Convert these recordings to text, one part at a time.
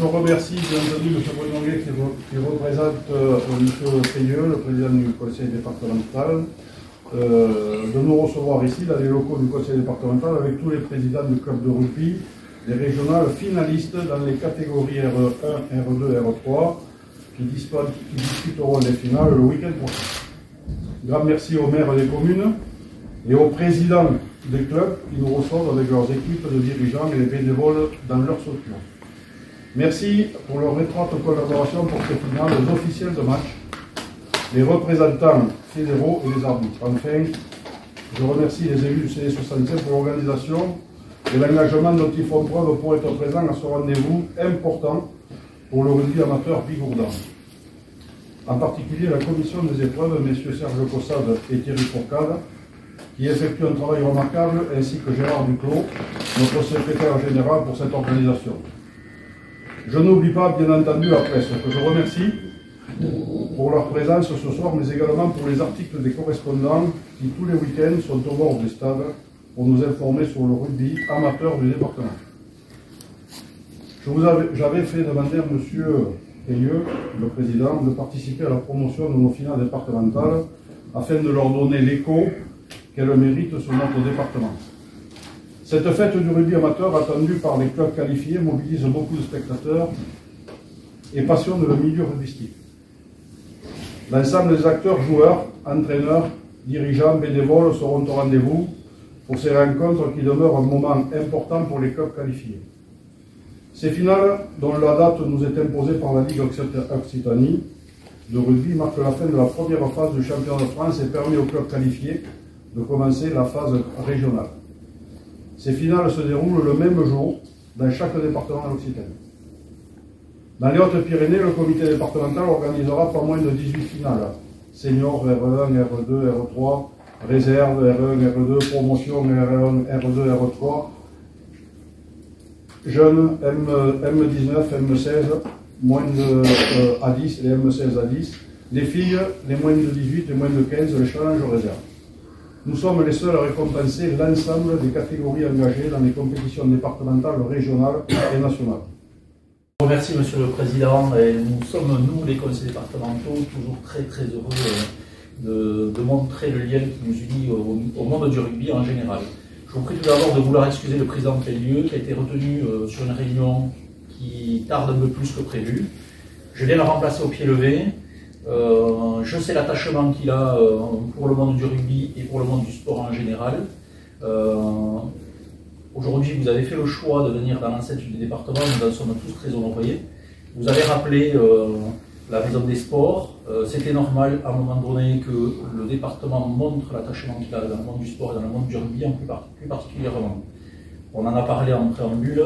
remercie bien entendu M. Brunoguet qui représente M. Payeux, le président du conseil départemental, de nous recevoir ici dans les locaux du conseil départemental avec tous les présidents du club de rugby, les régionales finalistes dans les catégories RE1, RE2, RE3 qui disputeront les finales le week-end prochain. Grand merci aux maires des communes et aux présidents des clubs qui nous reçoivent avec leurs équipes de dirigeants et les bénévoles dans leur structure. Merci pour leur étroite collaboration pour ces finales, les officiels de match, les représentants fédéraux et les arbitres. Enfin, je remercie les élus du CD65 pour l'organisation et l'engagement dont ils font preuve pour être présents à ce rendez-vous important pour le rugby amateur bigourdan. En particulier la commission des épreuves, messieurs Serge Cossade et Thierry Fourcade, qui effectuent un travail remarquable, ainsi que Gérard Duclos, notre secrétaire général pour cette organisation. Je n'oublie pas, bien entendu, la presse, que je remercie pour leur présence ce soir, mais également pour les articles des correspondants qui, tous les week-ends, sont au bord des stades pour nous informer sur le rugby amateur du département. J'avais fait demander à M. Payeux, le président, de participer à la promotion de nos finales départementales afin de leur donner l'écho qu'elles méritent sur notre département. Cette fête du rugby amateur, attendue par les clubs qualifiés, mobilise beaucoup de spectateurs et passionne le milieu rugbystique. L'ensemble des acteurs, joueurs, entraîneurs, dirigeants, bénévoles seront au rendez-vous pour ces rencontres qui demeurent un moment important pour les clubs qualifiés. Ces finales, dont la date nous est imposée par la Ligue Occitanie de rugby, marquent la fin de la première phase du championnat de France et permet aux clubs qualifiés de commencer la phase régionale. Ces finales se déroulent le même jour dans chaque département d'Occitanie. Dans les Hautes-Pyrénées, le comité départemental organisera pas moins de 18 finales. Seniors, RE1, RE2, RE3, réserve, RE1, RE2, promotion, RE1, RE2, RE3, jeunes, M19, M16, moins de A10 et M16 A10, les filles, les moins de 18 et moins de 15, les challenges réserve. Nous sommes les seuls à récompenser l'ensemble des catégories engagées dans les compétitions départementales, régionales et nationales. Merci Monsieur le Président. Et nous sommes, nous, les conseils départementaux, toujours très heureux de montrer le lien qui nous unit au monde du rugby en général. Je vous prie tout d'abord de vouloir excuser le président Payeux qui a été retenu sur une réunion qui tarde un peu plus que prévu. Je viens le remplacer au pied levé. Je sais l'attachement qu'il a pour le monde du rugby et pour le monde du sport en général. Aujourd'hui, vous avez fait le choix de venir dans l'enceinte du département, nous en sommes tous très honorés. Vous avez rappelé la maison des sports. C'était normal à un moment donné que le département montre l'attachement qu'il a dans le monde du sport et dans le monde du rugby plus particulièrement. On en a parlé en préambule.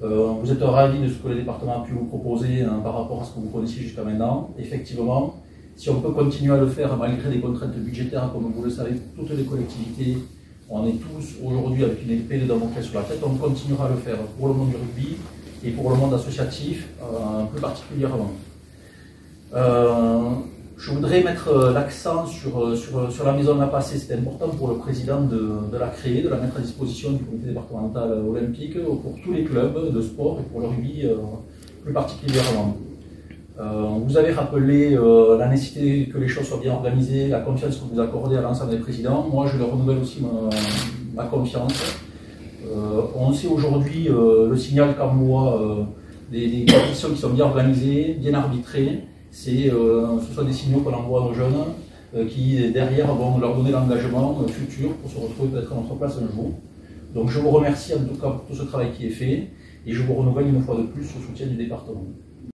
Vous êtes ravis de ce que le département a pu vous proposer par rapport à ce que vous connaissiez jusqu'à maintenant. Effectivement, si on peut continuer à le faire malgré des contraintes budgétaires, comme vous le savez, toutes les collectivités, on est tous aujourd'hui avec une épée de Damoclès sur la tête, on continuera à le faire pour le monde du rugby et pour le monde associatif plus particulièrement. Je voudrais mettre l'accent sur la maison de la Passée. C'est important pour le président de la créer, de la mettre à disposition du comité départemental olympique pour tous les clubs de sport et pour le rugby plus particulièrement. Vous avez rappelé la nécessité que les choses soient bien organisées, la confiance que vous accordez à l'ensemble des présidents. Moi, je leur renouvelle aussi ma confiance. On sait aujourd'hui le signal qu'envoie des compétitions qui sont bien organisées, bien arbitrées. Ce sont des signaux qu'on envoie aux jeunes qui, derrière, vont leur donner l'engagement futur pour se retrouver peut-être à notre place un jour. Donc, je vous remercie en tout cas pour tout ce travail qui est fait et je vous renouvelle une fois de plus le soutien du département.